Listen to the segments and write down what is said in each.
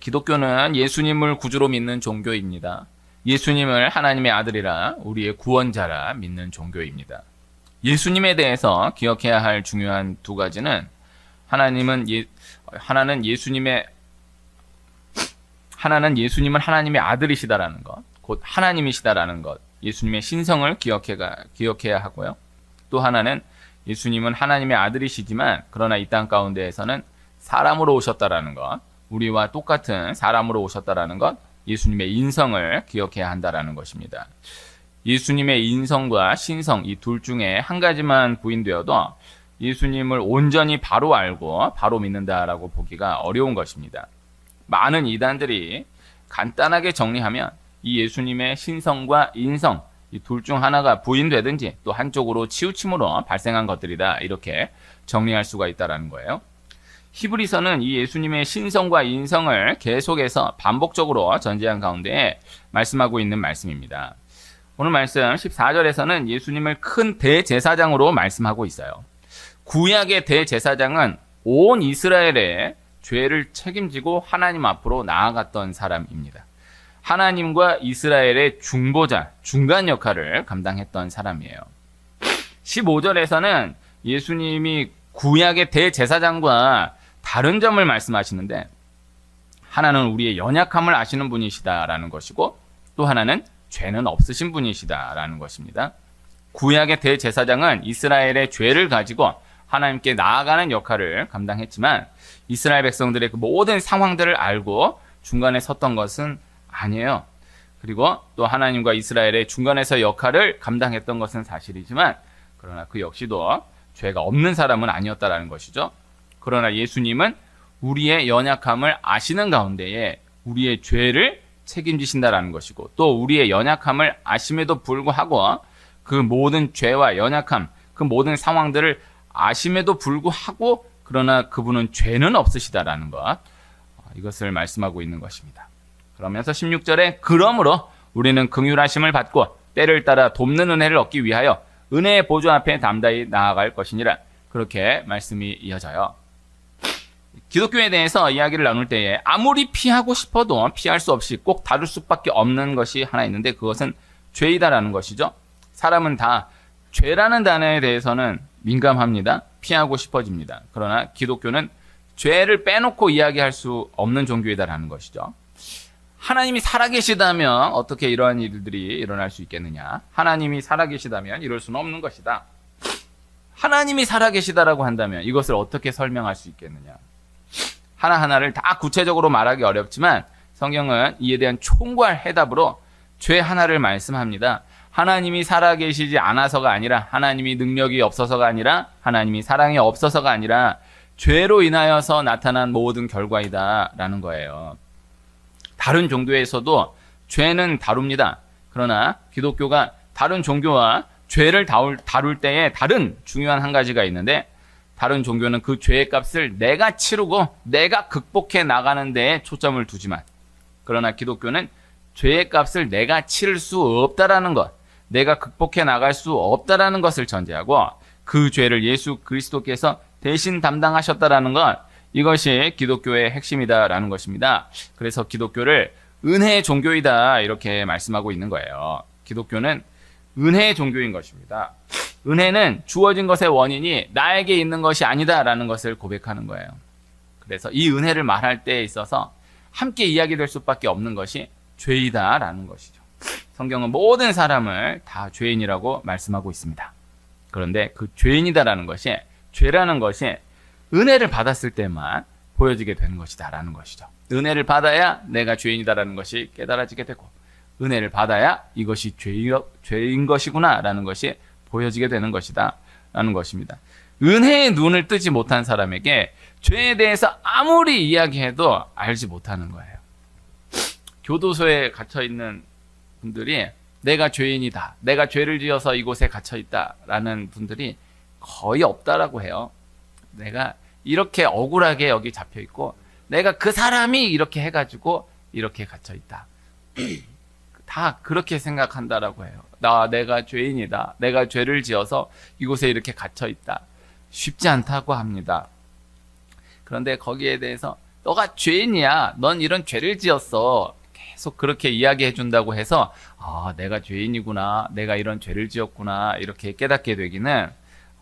기독교는 예수님을 구주로 믿는 종교입니다. 예수님을 하나님의 아들이라 우리의 구원자라 믿는 종교입니다. 예수님에 대해서 기억해야 할 중요한 두 가지는 하나는 예수님은 하나님의 아들이시다라는 것, 곧 하나님이시다라는 것, 예수님의 신성을 기억해야 하고요. 또 하나는 예수님은 하나님의 아들이시지만 그러나 이 땅 가운데에서는 사람으로 오셨다라는 것, 우리와 똑같은 사람으로 오셨다라는 것, 예수님의 인성을 기억해야 한다라는 것입니다. 예수님의 인성과 신성 이 둘 중에 한 가지만 부인되어도 예수님을 온전히 바로 알고 바로 믿는다라고 보기가 어려운 것입니다. 많은 이단들이 간단하게 정리하면 이 예수님의 신성과 인성 이 둘 중 하나가 부인되든지 또 한쪽으로 치우침으로 발생한 것들이다 이렇게 정리할 수가 있다라는 거예요. 히브리서는 이 예수님의 신성과 인성을 계속해서 반복적으로 전제한 가운데 말씀하고 있는 말씀입니다. 오늘 말씀 14절에서는 예수님을 큰 대제사장으로 말씀하고 있어요. 구약의 대제사장은 온 이스라엘의 죄를 책임지고 하나님 앞으로 나아갔던 사람입니다. 하나님과 이스라엘의 중보자, 중간 역할을 감당했던 사람이에요. 15절에서는 예수님이 구약의 대제사장과 다른 점을 말씀하시는데 하나는 우리의 연약함을 아시는 분이시다라는 것이고 또 하나는 죄는 없으신 분이시다라는 것입니다. 구약의 대제사장은 이스라엘의 죄를 가지고 하나님께 나아가는 역할을 감당했지만 이스라엘 백성들의 그 모든 상황들을 알고 중간에 섰던 것은 아니에요. 그리고 또 하나님과 이스라엘의 중간에서 역할을 감당했던 것은 사실이지만 그러나 그 역시도 죄가 없는 사람은 아니었다라는 것이죠. 그러나 예수님은 우리의 연약함을 아시는 가운데에 우리의 죄를 책임지신다라는 것이고 또 우리의 연약함을 아심에도 불구하고 그 모든 죄와 연약함, 그 모든 상황들을 아심에도 불구하고 그러나 그분은 죄는 없으시다라는 것, 이것을 말씀하고 있는 것입니다. 그러면서 16절에 그러므로 우리는 긍휼하심을 받고 때를 따라 돕는 은혜를 얻기 위하여 은혜의 보좌 앞에 담대히 나아갈 것이니라 그렇게 말씀이 이어져요. 기독교에 대해서 이야기를 나눌 때에 아무리 피하고 싶어도 피할 수 없이 꼭 다룰 수밖에 없는 것이 하나 있는데 그것은 죄이다라는 것이죠. 사람은 다 죄라는 단어에 대해서는 민감합니다. 피하고 싶어집니다. 그러나 기독교는 죄를 빼놓고 이야기할 수 없는 종교이다라는 것이죠. 하나님이 살아계시다면 어떻게 이러한 일들이 일어날 수 있겠느냐? 하나님이 살아계시다면 이럴 수는 없는 것이다. 하나님이 살아계시다라고 한다면 이것을 어떻게 설명할 수 있겠느냐? 하나하나를 다 구체적으로 말하기 어렵지만 성경은 이에 대한 총괄 해답으로 죄 하나를 말씀합니다. 하나님이 살아계시지 않아서가 아니라 하나님이 능력이 없어서가 아니라 하나님이 사랑이 없어서가 아니라 죄로 인하여서 나타난 모든 결과이다라는 거예요. 다른 종교에서도 죄는 다룹니다. 그러나 기독교가 다른 종교와 죄를 다룰 때에 다른 중요한 한 가지가 있는데 다른 종교는 그 죄의 값을 내가 치르고 내가 극복해 나가는 데에 초점을 두지만 그러나 기독교는 죄의 값을 내가 치를 수 없다라는 것, 내가 극복해 나갈 수 없다라는 것을 전제하고 그 죄를 예수 그리스도께서 대신 담당하셨다라는 것, 이것이 기독교의 핵심이다라는 것입니다. 그래서 기독교를 은혜의 종교이다 이렇게 말씀하고 있는 거예요. 기독교는 은혜의 종교인 것입니다. 은혜는 주어진 것의 원인이 나에게 있는 것이 아니다라는 것을 고백하는 거예요. 그래서 이 은혜를 말할 때에 있어서 함께 이야기될 수밖에 없는 것이 죄이다라는 것이죠. 성경은 모든 사람을 다 죄인이라고 말씀하고 있습니다. 그런데 그 죄인이다라는 것이, 죄라는 것이 은혜를 받았을 때만 보여지게 되는 것이다라는 것이죠. 은혜를 받아야 내가 죄인이다라는 것이 깨달아지게 되고 은혜를 받아야 이것이 죄인 것이구나라는 것이 보여지게 되는 것이다 라는 것입니다. 은혜의 눈을 뜨지 못한 사람에게 죄에 대해서 아무리 이야기해도 알지 못하는 거예요. 교도소에 갇혀있는 분들이 내가 죄인이다, 내가 죄를 지어서 이곳에 갇혀있다 라는 분들이 거의 없다라고 해요. 내가 이렇게 억울하게 여기 잡혀있고 내가 그 사람이 이렇게 해가지고 이렇게 갇혀있다. 다 그렇게 생각한다라고 해요. 내가 죄인이다. 내가 죄를 지어서 이곳에 이렇게 갇혀있다. 쉽지 않다고 합니다. 그런데 거기에 대해서 너가 죄인이야. 넌 이런 죄를 지었어. 계속 그렇게 이야기해 준다고 해서 내가 죄인이구나. 내가 이런 죄를 지었구나. 이렇게 깨닫게 되기는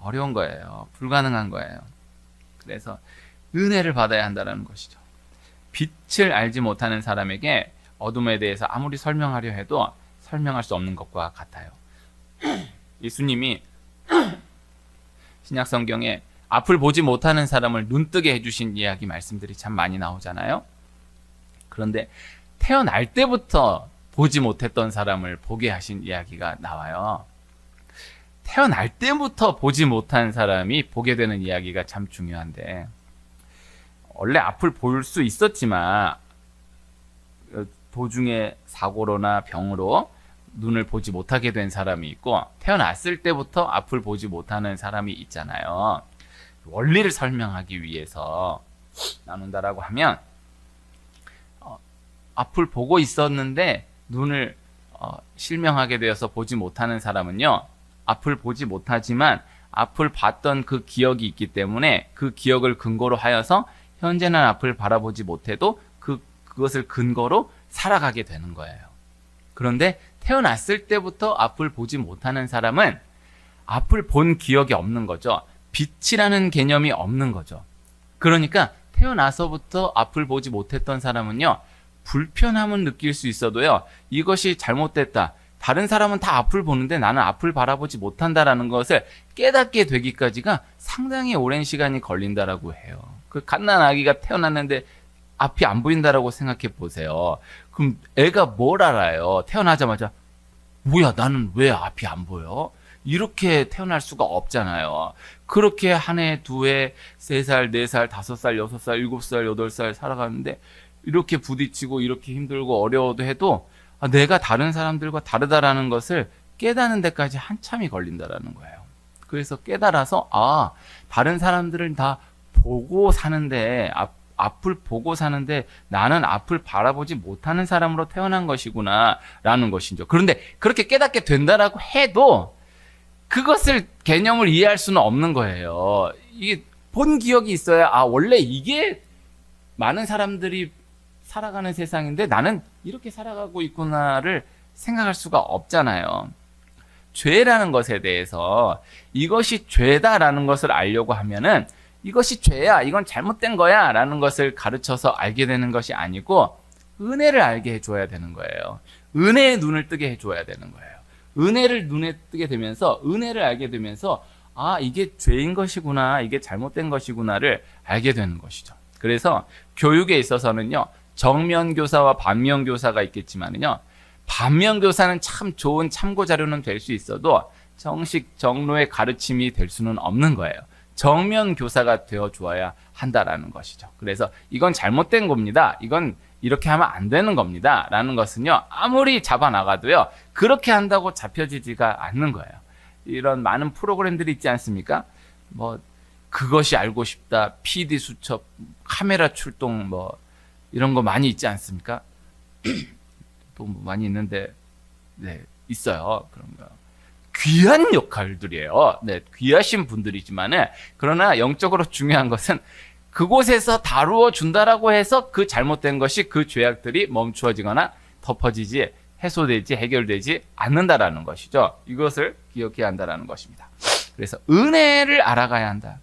어려운 거예요. 불가능한 거예요. 그래서 은혜를 받아야 한다는 것이죠. 빛을 알지 못하는 사람에게 어둠에 대해서 아무리 설명하려 해도 설명할 수 없는 것과 같아요. 예수님이 신약 성경에 앞을 보지 못하는 사람을 눈뜨게 해주신 이야기 말씀들이 참 많이 나오잖아요. 그런데 태어날 때부터 보지 못했던 사람을 보게 하신 이야기가 나와요. 태어날 때부터 보지 못한 사람이 보게 되는 이야기가 참 중요한데, 원래 앞을 볼 수 있었지만 도중에 사고로나 병으로 눈을 보지 못하게 된 사람이 있고, 태어났을 때부터 앞을 보지 못하는 사람이 있잖아요. 원리를 설명하기 위해서 나눈다라고 하면, 앞을 보고 있었는데 눈을 실명하게 되어서 보지 못하는 사람은요, 앞을 보지 못하지만 앞을 봤던 그 기억이 있기 때문에 그 기억을 근거로 하여서 현재는 앞을 바라보지 못해도 그것을 근거로 살아가게 되는 거예요. 그런데 태어났을 때부터 앞을 보지 못하는 사람은 앞을 본 기억이 없는 거죠. 빛이라는 개념이 없는 거죠. 그러니까 태어나서부터 앞을 보지 못했던 사람은요, 불편함은 느낄 수 있어도요, 이것이 잘못됐다, 다른 사람은 다 앞을 보는데 나는 앞을 바라보지 못한다라는 것을 깨닫게 되기까지가 상당히 오랜 시간이 걸린다라고 해요. 그 갓난 아기가 태어났는데 앞이 안 보인다라고 생각해 보세요. 그럼 애가 뭘 알아요? 태어나자마자 뭐야, 나는 왜 앞이 안 보여? 이렇게 태어날 수가 없잖아요. 그렇게 한 해, 두 해, 3살, 4살, 5살, 6살, 7살, 8살 살아가는데 이렇게 부딪히고 이렇게 힘들고 어려워도 해도 내가 다른 사람들과 다르다라는 것을 깨닫는 데까지 한참이 걸린다라는 거예요. 그래서 깨달아서 다른 사람들을 다 보고 사는데, 앞을 보고 사는데 나는 앞을 바라보지 못하는 사람으로 태어난 것이구나 라는 것이죠. 그런데 그렇게 깨닫게 된다라고 해도 그것을 개념을 이해할 수는 없는 거예요. 이게 본 기억이 있어야 원래 이게 많은 사람들이 살아가는 세상인데 나는 이렇게 살아가고 있구나를 생각할 수가 없잖아요. 죄라는 것에 대해서 이것이 죄다라는 것을 알려고 하면은 이것이 죄야, 이건 잘못된 거야 라는 것을 가르쳐서 알게 되는 것이 아니고 은혜를 알게 해줘야 되는 거예요. 은혜의 눈을 뜨게 해줘야 되는 거예요. 은혜를 눈에 뜨게 되면서, 은혜를 알게 되면서 이게 죄인 것이구나, 이게 잘못된 것이구나를 알게 되는 것이죠. 그래서 교육에 있어서는요, 정면교사와 반면교사가 있겠지만은요, 반면교사는 참 좋은 참고 자료는 될 수 있어도 정식 정로의 가르침이 될 수는 없는 거예요. 정면 교사가 되어 주어야 한다라는 것이죠. 그래서 이건 잘못된 겁니다, 이건 이렇게 하면 안 되는 겁니다 라는 것은요, 아무리 잡아나가도요 그렇게 한다고 잡혀지지가 않는 거예요. 이런 많은 프로그램들이 있지 않습니까? 그것이 알고 싶다, PD 수첩, 카메라 출동, 이런 거 많이 있지 않습니까? 또 많이 있는데, 네, 있어요. 그런 거. 귀한 역할들이에요. 네, 귀하신 분들이지만은, 그러나 영적으로 중요한 것은 그곳에서 다루어 준다라고 해서 그 잘못된 것이, 그 죄악들이 멈추어지거나 덮어지지, 해소되지, 해결되지 않는다라는 것이죠. 이것을 기억해야 한다라는 것입니다. 그래서 은혜를 알아가야 한다.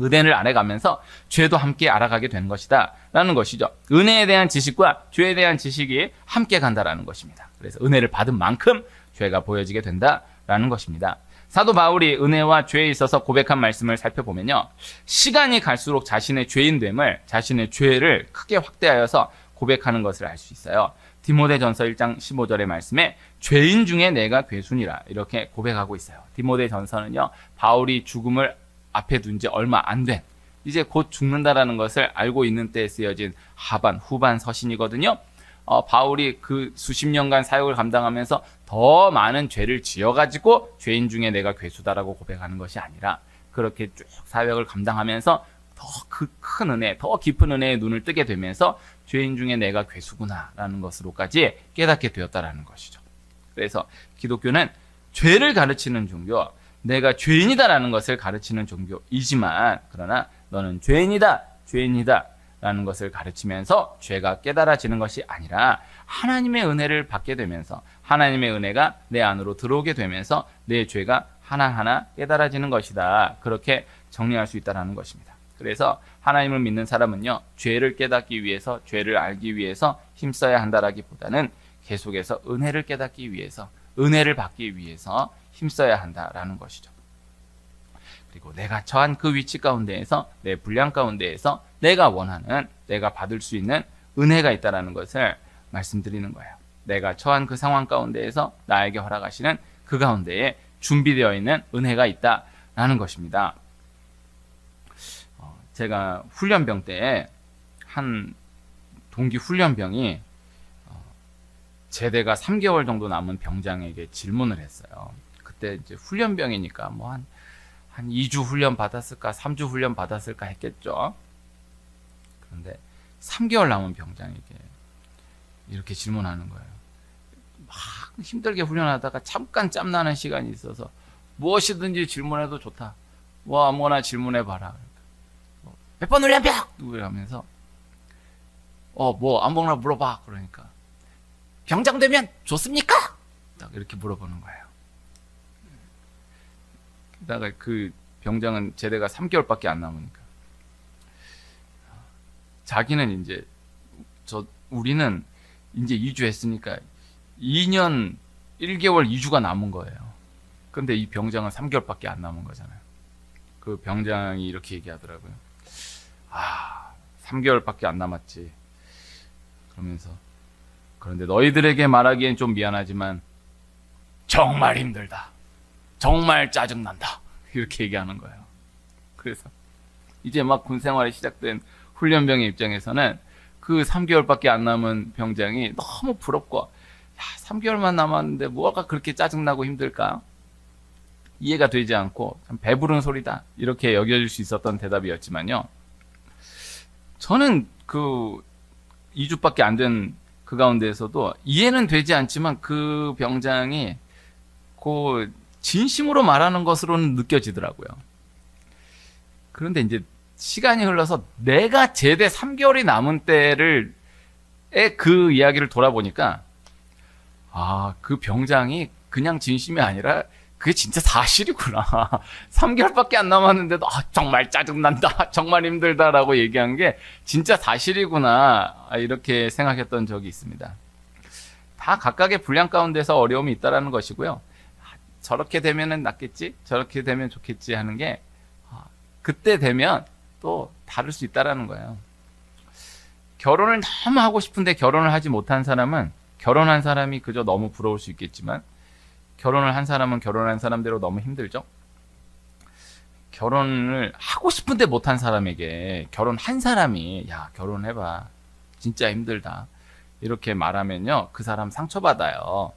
은혜를 알아가면서 죄도 함께 알아가게 되는 것이다 라는 것이죠. 은혜에 대한 지식과 죄에 대한 지식이 함께 간다라는 것입니다. 그래서 은혜를 받은 만큼 죄가 보여지게 된다라는 것입니다. 사도 바울이 은혜와 죄에 있어서 고백한 말씀을 살펴보면요, 시간이 갈수록 자신의 죄인됨을, 자신의 죄를 크게 확대하여서 고백하는 것을 알 수 있어요. 디모데전서 1장 15절의 말씀에 죄인 중에 내가 괴순이라 이렇게 고백하고 있어요. 디모데전서는요, 바울이 죽음을 앞에 둔 지 얼마 안 된, 이제 곧 죽는다라는 것을 알고 있는 때에 쓰여진 후반 서신이거든요. 바울이 그 수십 년간 사역을 감당하면서 더 많은 죄를 지어가지고 죄인 중에 내가 괴수다라고 고백하는 것이 아니라, 그렇게 쭉 사역을 감당하면서 더 큰 은혜, 더 깊은 은혜의 눈을 뜨게 되면서 죄인 중에 내가 괴수구나라는 것으로까지 깨닫게 되었다라는 것이죠. 그래서 기독교는 죄를 가르치는 종교, 내가 죄인이다라는 것을 가르치는 종교이지만, 그러나 너는 죄인이다, 죄인이다 라는 것을 가르치면서 죄가 깨달아지는 것이 아니라 하나님의 은혜를 받게 되면서 하나님의 은혜가 내 안으로 들어오게 되면서 내 죄가 하나하나 깨달아지는 것이다. 그렇게 정리할 수 있다는 것입니다. 그래서 하나님을 믿는 사람은요, 죄를 깨닫기 위해서, 죄를 알기 위해서 힘써야 한다라기보다는 계속해서 은혜를 깨닫기 위해서, 은혜를 받기 위해서 힘써야 한다라는 것이죠. 그리고 내가 처한 그 위치 가운데에서, 내 분량 가운데에서 내가 원하는, 내가 받을 수 있는 은혜가 있다는 것을 말씀드리는 거예요. 내가 처한 그 상황 가운데에서 나에게 허락하시는 그 가운데에 준비되어 있는 은혜가 있다라는 것입니다. 제가 훈련병 때 한 동기 훈련병이 제대가 3개월 정도 남은 병장에게 질문을 했어요. 그때 이제 훈련병이니까 뭐 한 2주 훈련 받았을까, 3주 훈련 받았을까 했겠죠. 그런데 3개월 남은 병장에게 이렇게 질문하는 거예요. 막 힘들게 훈련하다가 잠깐 짬나는 시간이 있어서 무엇이든지 질문해도 좋다. 뭐 아무거나 질문해봐라. 몇 번 훈련병! 이러면서 뭐 아무거나 물어봐. 그러니까 병장 되면 좋습니까? 딱 이렇게 물어보는 거예요. 게다가 그 병장은 제대가 3개월밖에 안 남으니까 자기는 이제 우리는 이제 2주 했으니까 2년 1개월 2주가 남은 거예요. 근데 이 병장은 3개월밖에 안 남은 거잖아요. 그 병장이 이렇게 얘기하더라고요. 3개월밖에 안 남았지. 그러면서 그런데 너희들에게 말하기엔 좀 미안하지만 정말 힘들다. 정말 짜증난다. 이렇게 얘기하는 거예요. 그래서 이제 막 군 생활이 시작된 훈련병의 입장에서는 그 3개월밖에 안 남은 병장이 너무 부럽고 3개월만 남았는데 뭐가 그렇게 짜증나고 힘들까? 이해가 되지 않고 참 배부른 소리다. 이렇게 여겨질 수 있었던 대답이었지만요. 저는 그 2주밖에 안 된 그 가운데에서도 이해는 되지 않지만 그 병장이 그 진심으로 말하는 것으로는 느껴지더라고요. 그런데 이제 시간이 흘러서 내가 제대 3개월이 남은 때를 그 이야기를 돌아보니까 그 병장이 그냥 진심이 아니라 그게 진짜 사실이구나. 3개월밖에 안 남았는데도 정말 짜증난다. 정말 힘들다라고 얘기한 게 진짜 사실이구나. 이렇게 생각했던 적이 있습니다. 다 각각의 분량 가운데서 어려움이 있다는 것이고요. 저렇게 되면은 낫겠지? 저렇게 되면 좋겠지 하는 게 그때 되면 또 다를 수 있다는 거예요. 결혼을 너무 하고 싶은데 결혼을 하지 못한 사람은 결혼한 사람이 그저 너무 부러울 수 있겠지만 결혼을 한 사람은 결혼한 사람대로 너무 힘들죠. 결혼을 하고 싶은데 못한 사람에게 결혼한 사람이 야 결혼해봐 진짜 힘들다 이렇게 말하면요 그 사람 상처받아요.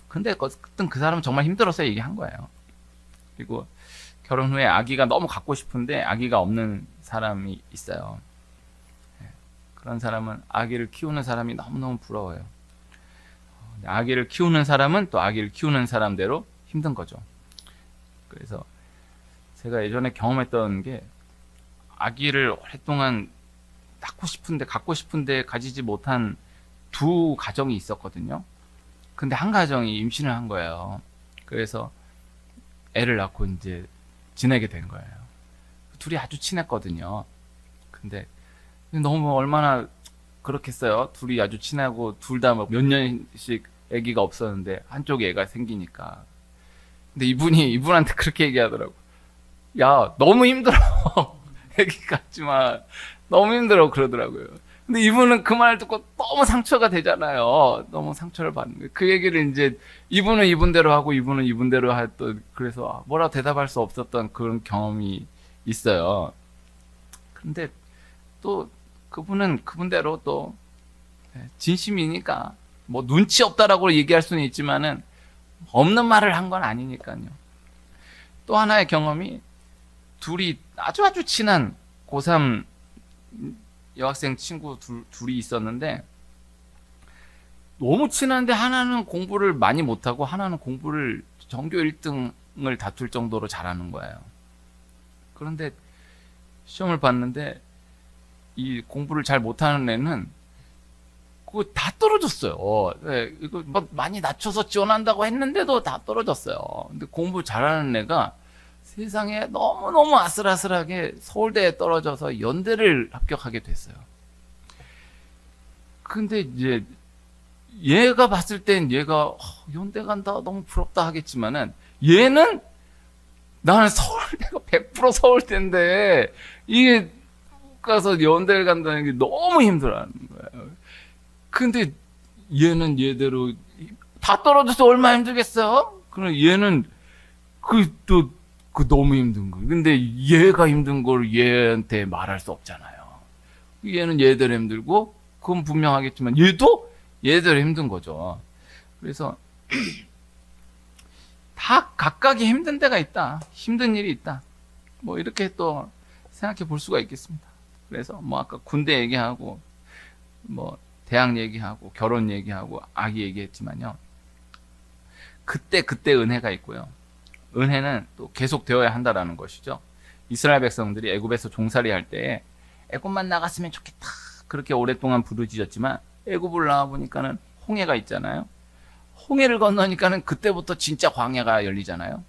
근데 그땐 그 사람은 정말 힘들어서 얘기한 거예요. 그리고 결혼 후에 아기가 너무 갖고 싶은데 아기가 없는 사람이 있어요. 그런 사람은 아기를 키우는 사람이 너무너무 부러워요. 아기를 키우는 사람은 또 아기를 키우는 사람대로 힘든 거죠. 그래서 제가 예전에 경험했던 게 아기를 오랫동안 낳고 싶은데 갖고 싶은데 가지지 못한 두 가정이 있었거든요. 근데 한 가정이 임신을 한 거예요. 그래서 애를 낳고 이제 지내게 된 거예요. 둘이 아주 친했거든요. 근데 너무 얼마나 그렇겠어요. 둘이 아주 친하고 둘 다 몇 년씩 아기가 없었는데 한쪽 애가 생기니까. 근데 이분한테 그렇게 얘기하더라고. 야, 너무 힘들어. 아기 같지만 너무 힘들어 그러더라고요. 근데 이분은 그 말 듣고 너무 상처가 되잖아요. 너무 상처를 받는 거예요. 그 얘기를 이제 이분은 이분대로 하고 이분은 이분대로 했던 그래서 뭐라고 대답할 수 없었던 그런 경험이 있어요. 근데 또 그분은 그분대로 또 진심이니까 뭐 눈치 없다라고 얘기할 수는 있지만은 없는 말을 한 건 아니니까요. 또 하나의 경험이 둘이 아주 친한 고3 여학생 친구 둘이 있었는데 너무 친한데 하나는 공부를 많이 못하고 하나는 공부를 전교 1등을 다툴 정도로 잘하는 거예요. 그런데 시험을 봤는데 이 공부를 잘 못하는 애는 그거 다 떨어졌어요. 네, 이거 막 많이 낮춰서 지원한다고 했는데도 다 떨어졌어요. 근데 공부 잘하는 애가 세상에 너무너무 아슬아슬하게 서울대에 떨어져서 연대를 합격하게 됐어요. 근데 이제 얘가 봤을 땐 얘가 연대 간다 너무 부럽다 하겠지만은 얘는 나는 서울대가 100% 서울대인데 이게 가서 연대를 간다는 게 너무 힘들어하는 거예요. 근데 얘는 얘대로 다 떨어져서 얼마나 힘들겠어? 그럼 얘는 그 너무 힘든 거. 근데 얘가 힘든 걸 얘한테 말할 수 없잖아요. 얘는 얘대로 힘들고 그건 분명하겠지만 얘도 얘대로 힘든 거죠. 그래서 다 각각이 힘든 데가 있다. 힘든 일이 있다. 뭐 이렇게 또 생각해 볼 수가 있겠습니다. 그래서 뭐 아까 군대 얘기하고 뭐 대학 얘기하고 결혼 얘기하고 아기 얘기했지만요. 그때 은혜가 있고요. 은혜는 또 계속 되어야 한다라는 것이죠. 이스라엘 백성들이 애굽에서 종살이 할 때에 애굽만 나갔으면 좋겠다. 그렇게 오랫동안 부르짖었지만 애굽을 나와 보니까는 홍해가 있잖아요. 홍해를 건너니까는 그때부터 진짜 광야가 열리잖아요.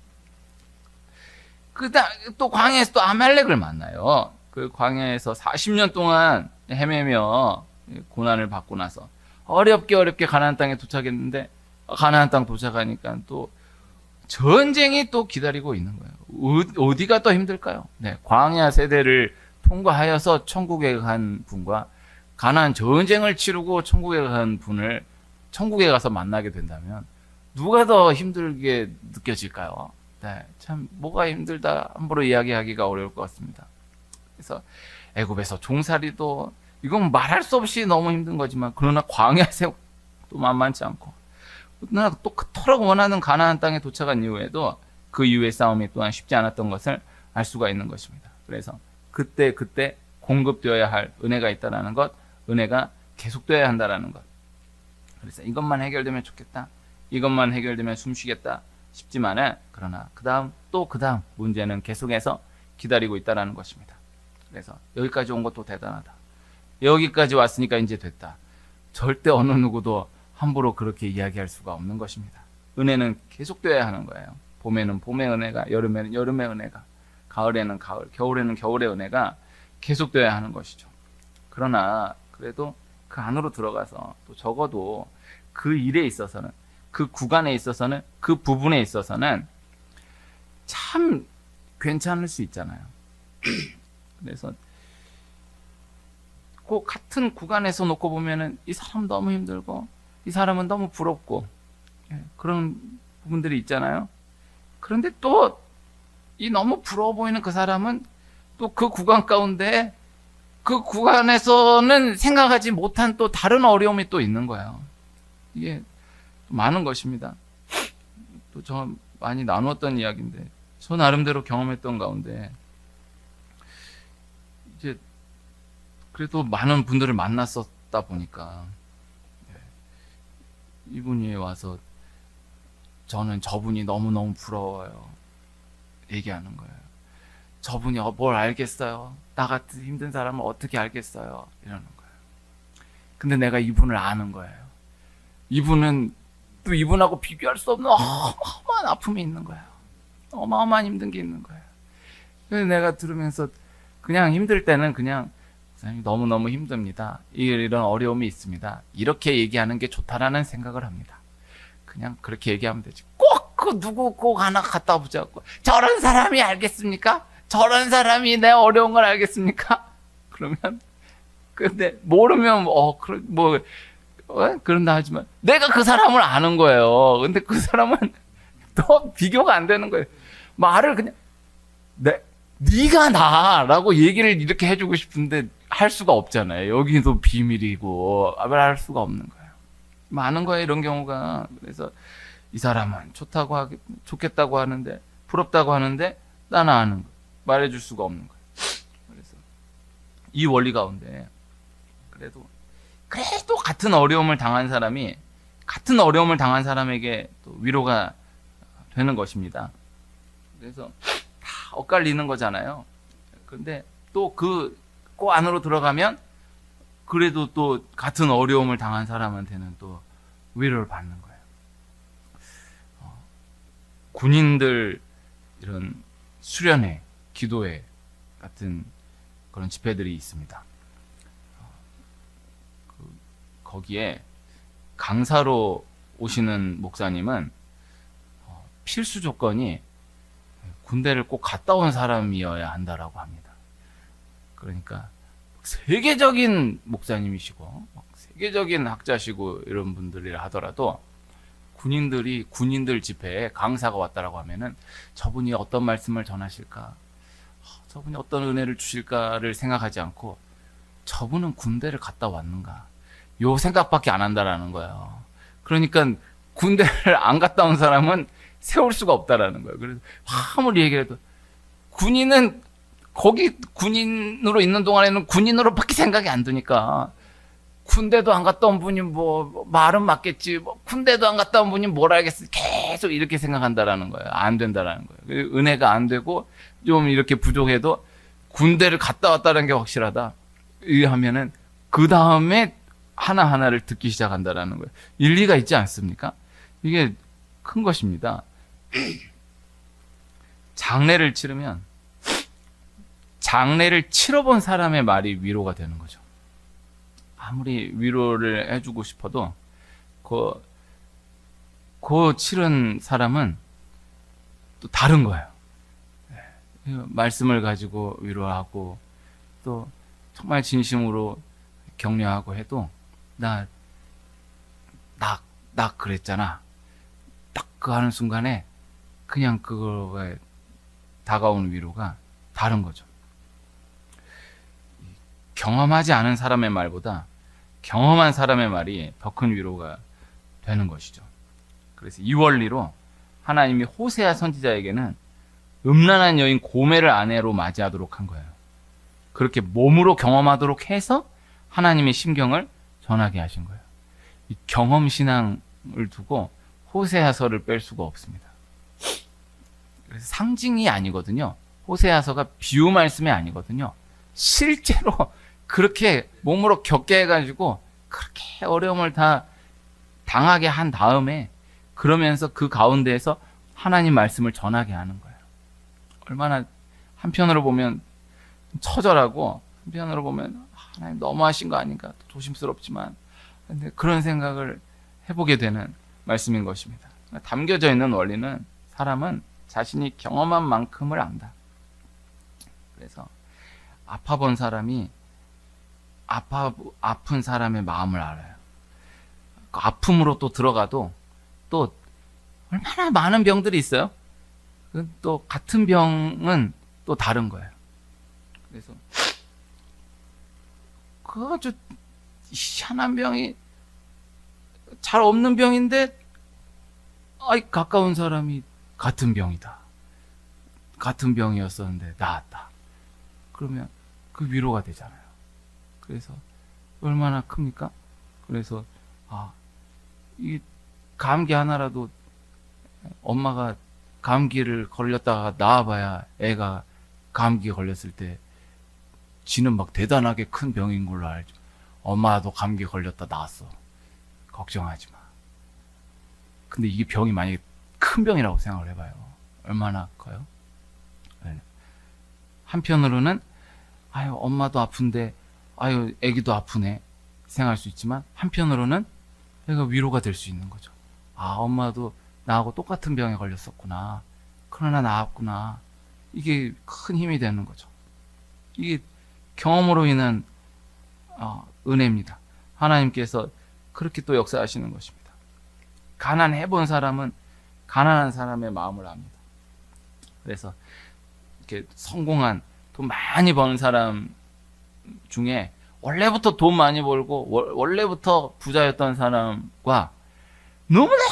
그다음 또 광야에서 또 아말렉을 만나요. 그 광야에서 40년 동안 헤매며 고난을 받고 나서 어렵게 가나안 땅에 도착했는데 가나안 땅 도착하니까 또 전쟁이 또 기다리고 있는 거예요. 어디가 더 힘들까요? 네, 광야 세대를 통과하여서 천국에 간 분과 가나안 전쟁을 치르고 천국에 간 분을 천국에 가서 만나게 된다면 누가 더 힘들게 느껴질까요? 네, 참 뭐가 힘들다 함부로 이야기하기가 어려울 것 같습니다. 그래서 애굽에서 종살이도 이건 말할 수 없이 너무 힘든 거지만 그러나 광야 생활도 만만치 않고 그러나 또 그토록 원하는 가나안 땅에 도착한 이후에도 그 이후의 싸움이 또한 쉽지 않았던 것을 알 수가 있는 것입니다. 그래서 그때 공급되어야 할 은혜가 있다라는 것, 은혜가 계속되어야 한다라는 것. 그래서 이것만 해결되면 좋겠다. 이것만 해결되면 숨쉬겠다 싶지만은 그러나 그 다음 문제는 계속해서 기다리고 있다라는 것입니다. 그래서 여기까지 온 것도 대단하다. 여기까지 왔으니까 이제 됐다. 절대 어느 누구도 함부로 그렇게 이야기할 수가 없는 것입니다. 은혜는 계속되어야 하는 거예요. 봄에는 봄의 은혜가, 여름에는 여름의 은혜가, 가을에는 가을, 겨울에는 겨울의 은혜가 계속되어야 하는 것이죠. 그러나 그래도 그 안으로 들어가서 또 적어도 그 일에 있어서는, 그 구간에 있어서는, 그 부분에 있어서는 참 괜찮을 수 있잖아요. 그래서 꼭 같은 구간에서 놓고 보면은 이 사람 너무 힘들고 이 사람은 너무 부럽고 그런 부분들이 있잖아요. 그런데 또 이 너무 부러워 보이는 그 사람은 또 그 구간 가운데 그 구간에서는 생각하지 못한 또 다른 어려움이 또 있는 거예요. 이게 많은 것입니다. 또 저 많이 나누었던 이야기인데 저 나름대로 경험했던 가운데 이제 그래도 많은 분들을 만났었다 보니까 이분이 와서 저는 저분이 너무너무 부러워요. 얘기하는 거예요. 저분이 뭘 알겠어요. 나 같은 힘든 사람은 어떻게 알겠어요. 이러는 거예요. 근데 내가 이분을 아는 거예요. 이분은 또 이분하고 비교할 수 없는 어마어마한 아픔이 있는 거예요. 어마어마한 힘든 게 있는 거예요. 그래서 내가 들으면서 그냥 힘들 때는 그냥 너무너무 힘듭니다. 이런 어려움이 있습니다. 이렇게 얘기하는 게 좋다라는 생각을 합니다. 그냥 그렇게 얘기하면 되지. 꼭 그 누구 꼭 하나 갖다 붙잡고 저런 사람이 알겠습니까? 저런 사람이 내 어려운 걸 알겠습니까? 그러면 근데 모르면 그런다 하지만 내가 그 사람을 아는 거예요. 근데 그 사람은 또 비교가 안 되는 거예요. 말을 그냥 네가 나라고 얘기를 이렇게 해주고 싶은데 할 수가 없잖아요. 여기도 비밀이고 할 수가 없는 거예요. 많은 거예요, 이런 경우가. 그래서 이 사람은 좋겠다고 하는데 부럽다고 하는데 나는 아는 거 말해줄 수가 없는 거예요. 그래서 이 원리 가운데 그래도 같은 어려움을 당한 사람에게 또 위로가 되는 것입니다. 그래서 다 엇갈리는 거잖아요. 그런데 또 그 그 안으로 들어가면 그래도 또 같은 어려움을 당한 사람한테는 또 위로를 받는 거예요. 군인들 이런 수련회, 기도회 같은 그런 집회들이 있습니다. 거기에 강사로 오시는 목사님은 필수 조건이 군대를 꼭 갔다 온 사람이어야 한다라고 합니다. 그러니까 세계적인 목사님이시고 세계적인 학자시고 이런 분들이라 하더라도 군인들 집회에 강사가 왔다라고 하면은 저분이 어떤 말씀을 전하실까, 저분이 어떤 은혜를 주실까를 생각하지 않고 저분은 군대를 갔다 왔는가, 요 생각밖에 안 한다라는 거예요. 그러니까 군대를 안 갔다 온 사람은 세울 수가 없다라는 거예요. 그래서 아무리 얘기를 해도 군인은 거기 군인으로 있는 동안에는 군인으로밖에 생각이 안 드니까, 군대도 안 갔다 온 분이 뭐 말은 맞겠지, 뭐 군대도 안 갔다 온 분이 뭘 알겠어, 계속 이렇게 생각한다라는 거예요. 안 된다라는 거예요. 은혜가 안 되고 좀 이렇게 부족해도 군대를 갔다 왔다는 게 확실하다 하면은 그 다음에 하나하나를 듣기 시작한다라는 거예요. 일리가 있지 않습니까? 이게 큰 것입니다. 장례를 치르면 장례를 치러본 사람의 말이 위로가 되는 거죠. 아무리 위로를 해주고 싶어도 그 치른 사람은 또 다른 거예요. 말씀을 가지고 위로하고 또 정말 진심으로 격려하고 해도 나 그랬잖아. 딱 그 하는 순간에 그냥 그거에 다가오는 위로가 다른 거죠. 경험하지 않은 사람의 말보다 경험한 사람의 말이 더 큰 위로가 되는 것이죠. 그래서 이 원리로 하나님이 호세아 선지자에게는 음란한 여인 고멜을 아내로 맞이하도록 한 거예요. 그렇게 몸으로 경험하도록 해서 하나님의 심경을 전하게 하신 거예요. 이 경험 신앙을 두고 호세아서를 뺄 수가 없습니다. 그래서 상징이 아니거든요. 호세아서가 비유 말씀이 아니거든요. 실제로 그렇게 몸으로 겪게 해가지고 그렇게 어려움을 다 당하게 한 다음에 그러면서 그 가운데에서 하나님 말씀을 전하게 하는 거예요. 얼마나 한편으로 보면 처절하고 한편으로 보면 하나님 너무하신 거 아닌가 조심스럽지만 근데 그런 생각을 해보게 되는 말씀인 것입니다. 담겨져 있는 원리는 사람은 자신이 경험한 만큼을 안다. 그래서 아파본 사람이 아픈 사람의 마음을 알아요. 그 아픔으로 또 들어가도 또 얼마나 많은 병들이 있어요. 또 같은 병은 또 다른 거예요. 그래서 그 아주 희한한 병이 잘 없는 병인데 가까운 사람이 같은 병이다. 같은 병이었었는데 나았다. 그러면 그 위로가 되잖아요. 그래서 얼마나 큽니까? 그래서 이 감기 하나라도 엄마가 감기를 걸렸다가 나아봐야 애가 감기 걸렸을 때 지는 막 대단하게 큰 병인 걸로 알죠. 엄마도 감기 걸렸다 나았어. 걱정하지 마. 근데 이게 병이 만약에 큰 병이라고 생각을 해봐요. 얼마나 커요? 네. 한편으로는 엄마도 아픈데 애기도 아프네 생각할 수 있지만 한편으로는 애가 위로가 될 수 있는 거죠. 엄마도 나하고 똑같은 병에 걸렸었구나. 그러나 나았구나. 이게 큰 힘이 되는 거죠. 이게 경험으로 인한 은혜입니다. 하나님께서 그렇게 또 역사하시는 것입니다. 가난해 본 사람은 가난한 사람의 마음을 압니다. 그래서 이렇게 성공한 돈 많이 버는 사람 중에 원래부터 돈 많이 벌고 원래부터 부자였던 사람과 너무나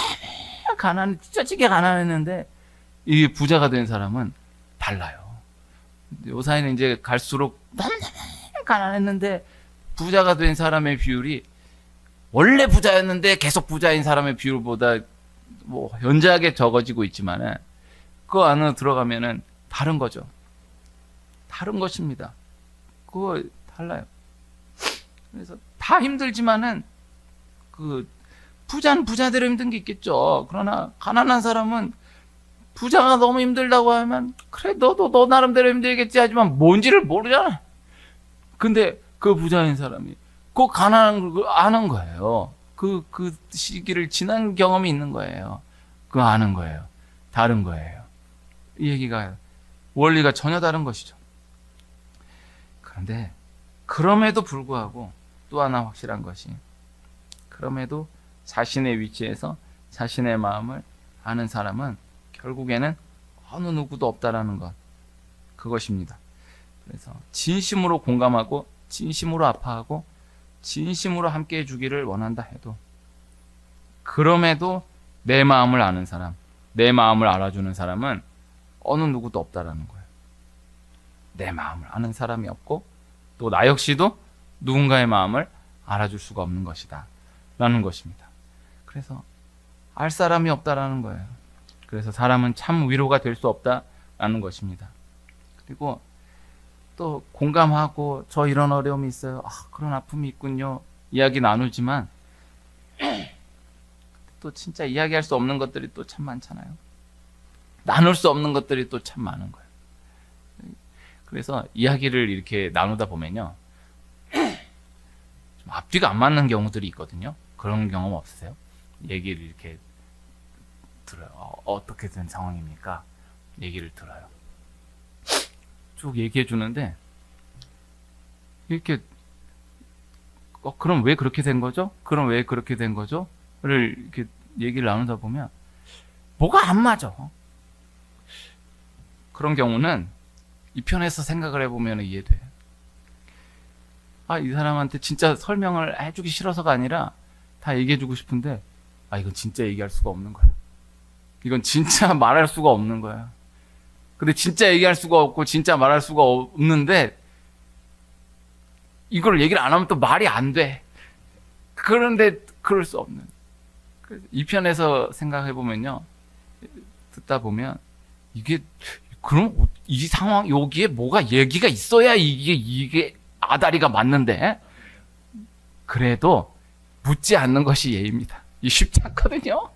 찢어지게 가난했는데 이 부자가 된 사람은 달라요. 요사이는 이제 갈수록 너무 가난했는데 부자가 된 사람의 비율이 원래 부자였는데 계속 부자인 사람의 비율보다 뭐 현저하게 적어지고 있지만은 그 안으로 들어가면은 다른 거죠. 다른 것입니다. 그거 달라요. 그래서 다 힘들지만은 그 부자는 부자대로 힘든 게 있겠죠. 그러나 가난한 사람은 부자가 너무 힘들다고 하면 그래 너도 너 나름대로 힘들겠지 하지만 뭔지를 모르잖아. 근데 그 부자인 사람이 그 가난한 걸 아는 거예요. 그 시기를 지난 경험이 있는 거예요. 그거 아는 거예요. 다른 거예요. 이 얘기가 원리가 전혀 다른 것이죠. 그런데 그럼에도 불구하고 또 하나 확실한 것이 그럼에도 자신의 위치에서 자신의 마음을 아는 사람은 결국에는 어느 누구도 없다라는 것, 그것입니다. 그래서 진심으로 공감하고 진심으로 아파하고 진심으로 함께 해주기를 원한다 해도 그럼에도 내 마음을 아는 사람, 내 마음을 알아주는 사람은 어느 누구도 없다라는 거예요. 내 마음을 아는 사람이 없고 또 나 역시도 누군가의 마음을 알아줄 수가 없는 것이다 라는 것입니다. 그래서 알 사람이 없다라는 거예요. 그래서 사람은 참 위로가 될 수 없다라는 것입니다. 그리고 또 공감하고 저 이런 어려움이 있어요. 그런 아픔이 있군요. 이야기 나누지만 또 진짜 이야기할 수 없는 것들이 또 참 많잖아요. 나눌 수 없는 것들이 또 참 많은 거예요. 그래서 이야기를 이렇게 나누다 보면요. 좀 앞뒤가 안 맞는 경우들이 있거든요. 그런 경험 없으세요? 얘기를 이렇게 들어요. 어떻게 된 상황입니까? 얘기를 들어요. 쭉 얘기해 주는데 이렇게 그럼 왜 그렇게 된 거죠? 그럼 왜 그렇게 된 거죠? 를 이렇게 얘기를 나누다 보면 뭐가 안 맞아. 그런 경우는 이 편에서 생각을 해보면 이해돼. 이 사람한테 진짜 설명을 해주기 싫어서가 아니라 다 얘기해주고 싶은데 이건 진짜 얘기할 수가 없는 거야. 이건 진짜 말할 수가 없는 거야. 근데 진짜 얘기할 수가 없고 진짜 말할 수가 없는데 이걸 얘기를 안 하면 또 말이 안 돼. 그런데 그럴 수 없는. 이 편에서 생각해 보면요, 듣다 보면 이게 그럼 이 상황 여기에 뭐가 얘기가 있어야 이게 아다리가 맞는데 그래도 묻지 않는 것이 예입니다. 이 쉽지 않거든요.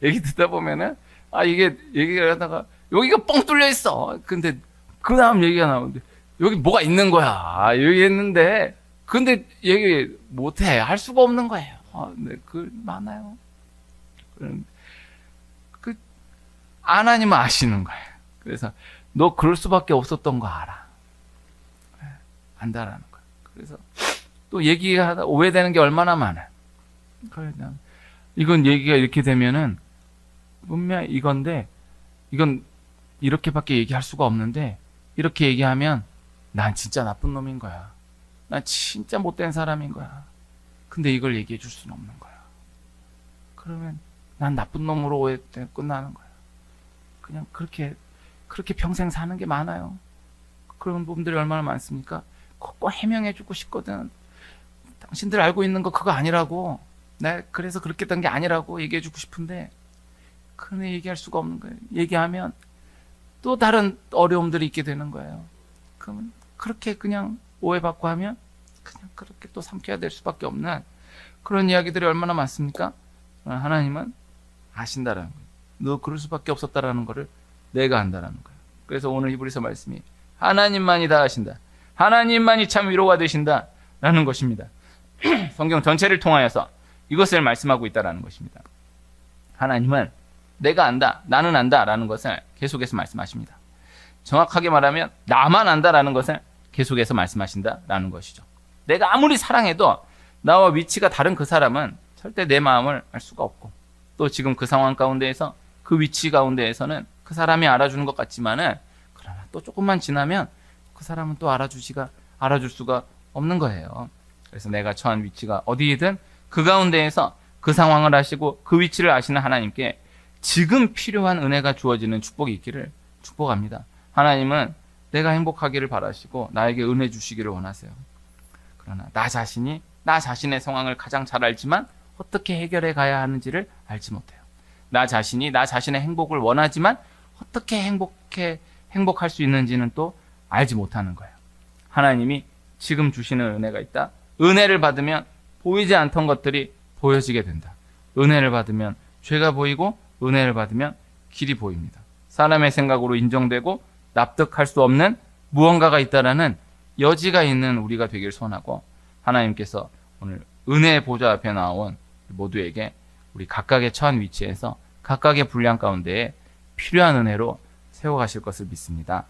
얘기 듣다 보면은 이게 얘기를 하다가 여기가 뻥 뚫려 있어. 근데 그 다음 얘기가 나오는데 여기 뭐가 있는 거야. 여기 있는데 근데 얘기 못해. 할 수가 없는 거예요. 네, 많아요. 하나님은 아시는 거예요. 그래서 너 그럴 수밖에 없었던 거 알아. 안다라는 거예요. 그래서 또 얘기하다 오해되는 게 얼마나 많아요. 이건 얘기가 이렇게 되면은 분명 이건데 이건 이렇게밖에 얘기할 수가 없는데 이렇게 얘기하면 난 진짜 나쁜 놈인 거야. 난 진짜 못된 사람인 거야. 근데 이걸 얘기해 줄 수는 없는 거야. 그러면 난 나쁜 놈으로 오해되고 끝나는 거야. 그냥 그렇게 평생 사는 게 많아요. 그런 분들이 얼마나 많습니까? 꼭 해명해 주고 싶거든. 당신들 알고 있는 거 그거 아니라고. 나 그래서 그렇게 된 게 아니라고 얘기해 주고 싶은데 그런 얘기할 수가 없는 거예요. 얘기하면 또 다른 어려움들이 있게 되는 거예요. 그러면 그렇게 그냥 오해받고 하면 그냥 그렇게 또 삼켜야 될 수밖에 없는 그런 이야기들이 얼마나 많습니까? 하나님은 아신다라는 거예요. 너 그럴 수밖에 없었다라는 거를 내가 안다라는 거예요. 그래서 오늘 히브리서 말씀이 하나님만이 다 아신다. 하나님만이 참 위로가 되신다라는 것입니다. 성경 전체를 통하여서 이것을 말씀하고 있다라는 것입니다. 하나님은 내가 안다, 나는 안다라는 것을 계속해서 말씀하십니다. 정확하게 말하면 나만 안다라는 것을 계속해서 말씀하신다라는 것이죠. 내가 아무리 사랑해도 나와 위치가 다른 그 사람은 절대 내 마음을 알 수가 없고 또 지금 그 상황 가운데에서 그 위치 가운데에서는 그 사람이 알아주는 것 같지만은 그러나 또 조금만 지나면 그 사람은 또 알아줄 수가 없는 거예요. 그래서 내가 처한 위치가 어디이든 그 가운데에서 그 상황을 아시고 그 위치를 아시는 하나님께 지금 필요한 은혜가 주어지는 축복이 있기를 축복합니다. 하나님은 내가 행복하기를 바라시고 나에게 은혜 주시기를 원하세요. 그러나 나 자신의 상황을 가장 잘 알지만 어떻게 해결해 가야 하는지를 알지 못해요. 나 자신의 행복을 원하지만 어떻게 행복할 수 있는지는 또 알지 못하는 거예요. 하나님이 지금 주시는 은혜가 있다. 은혜를 받으면 보이지 않던 것들이 보여지게 된다. 은혜를 받으면 죄가 보이고 은혜를 받으면 길이 보입니다. 사람의 생각으로 인정되고 납득할 수 없는 무언가가 있다라는 여지가 있는 우리가 되길 소원하고, 하나님께서 오늘 은혜의 보좌 앞에 나온 모두에게 우리 각각의 처한 위치에서 각각의 분량 가운데에 필요한 은혜로 세워가실 것을 믿습니다.